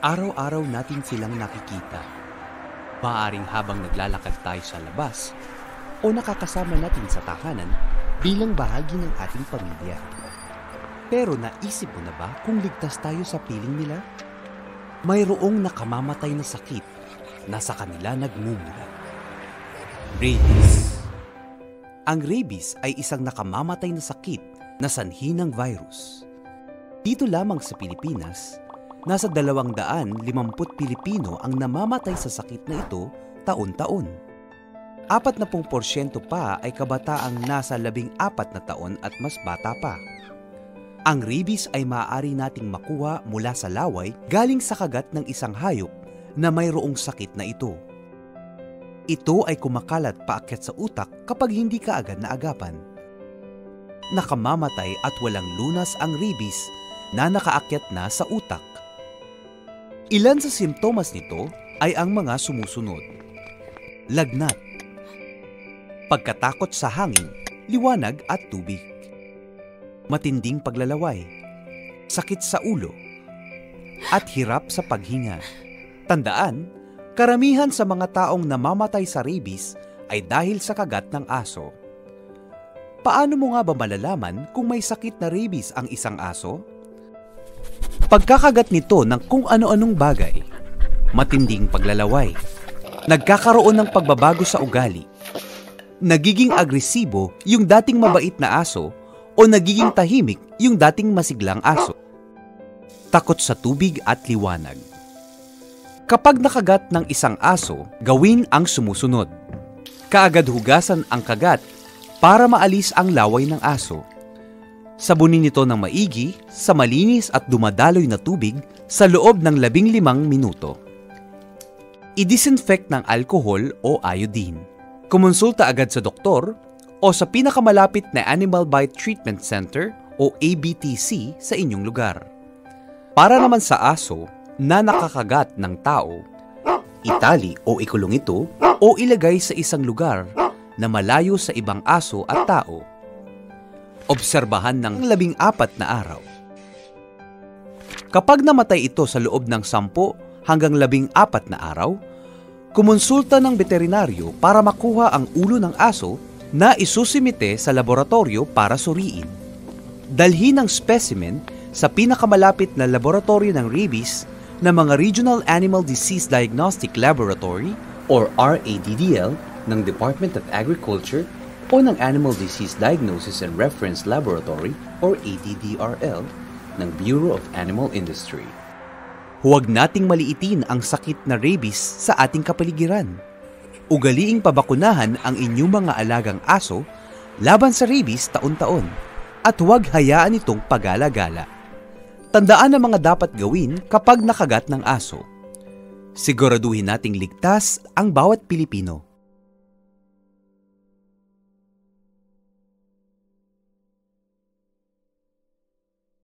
Araw-araw natin silang nakikita. Maaaring habang naglalakad tayo sa labas o nakakasama natin sa tahanan bilang bahagi ng ating pamilya. Pero naisip mo na ba kung ligtas tayo sa piling nila? Mayroong nakamamatay na sakit na sa kanila nagmumula. Rabies. Ang rabies ay isang nakamamatay na sakit na sanhi ng virus. Dito lamang sa Pilipinas, nasa 250 Pilipino ang namamatay sa sakit na ito taon-taon. 40% pa ay kabataang nasa 14 na taon at mas bata pa. Ang rabies ay maaari nating makuha mula sa laway galing sa kagat ng isang hayop na mayroong sakit na ito. Ito ay kumakalat paakyat sa utak kapag hindi ka agad naagapan. Nakamamatay at walang lunas ang rabies na nakaakyat na sa utak. Ilan sa simptomas nito ay ang mga sumusunod. Lagnat, pagkatakot sa hangin, liwanag at tubig, matinding paglalaway, sakit sa ulo, at hirap sa paghinga. Tandaan, karamihan sa mga taong namamatay sa rabies ay dahil sa kagat ng aso. Paano mo nga ba malalaman kung may sakit na rabies ang isang aso? Pagkakagat nito ng kung ano-anong bagay, matinding paglalaway, nagkakaroon ng pagbabago sa ugali, nagiging agresibo yung dating mabait na aso o nagiging tahimik yung dating masiglang aso, takot sa tubig at liwanag. Kapag nakagat ng isang aso, gawin ang sumusunod. Kaagad hugasan ang kagat para maalis ang laway ng aso. Sabunin ito ng maigi sa malinis at dumadaloy na tubig sa loob ng 15 minuto. I-disinfect ng alcohol o iodine. Kumonsulta agad sa doktor o sa pinakamalapit na Animal Bite Treatment Center o ABTC sa inyong lugar. Para naman sa aso na nakakagat ng tao, itali o ikulong ito o ilagay sa isang lugar na malayo sa ibang aso at tao. Obserbahan ng 14 na araw. Kapag namatay ito sa loob ng 10 hanggang 14 na araw, kumonsulta ng veterinaryo para makuha ang ulo ng aso na isusimite sa laboratorio para suriin. Dalhin ang specimen sa pinakamalapit na laboratorio ng rabies na mga Regional Animal Disease Diagnostic Laboratory or RADDL ng Department of Agriculture o ng Animal Disease Diagnosis and Reference Laboratory or ADDRL ng Bureau of Animal Industry. Huwag nating maliitin ang sakit na rabies sa ating kapaligiran. Ugaliing pabakunahan ang inyong mga alagang aso laban sa rabies taon-taon at huwag hayaan itong pagala-gala. Tandaan ang mga dapat gawin kapag nakagat ng aso. Siguraduhin nating ligtas ang bawat Pilipino.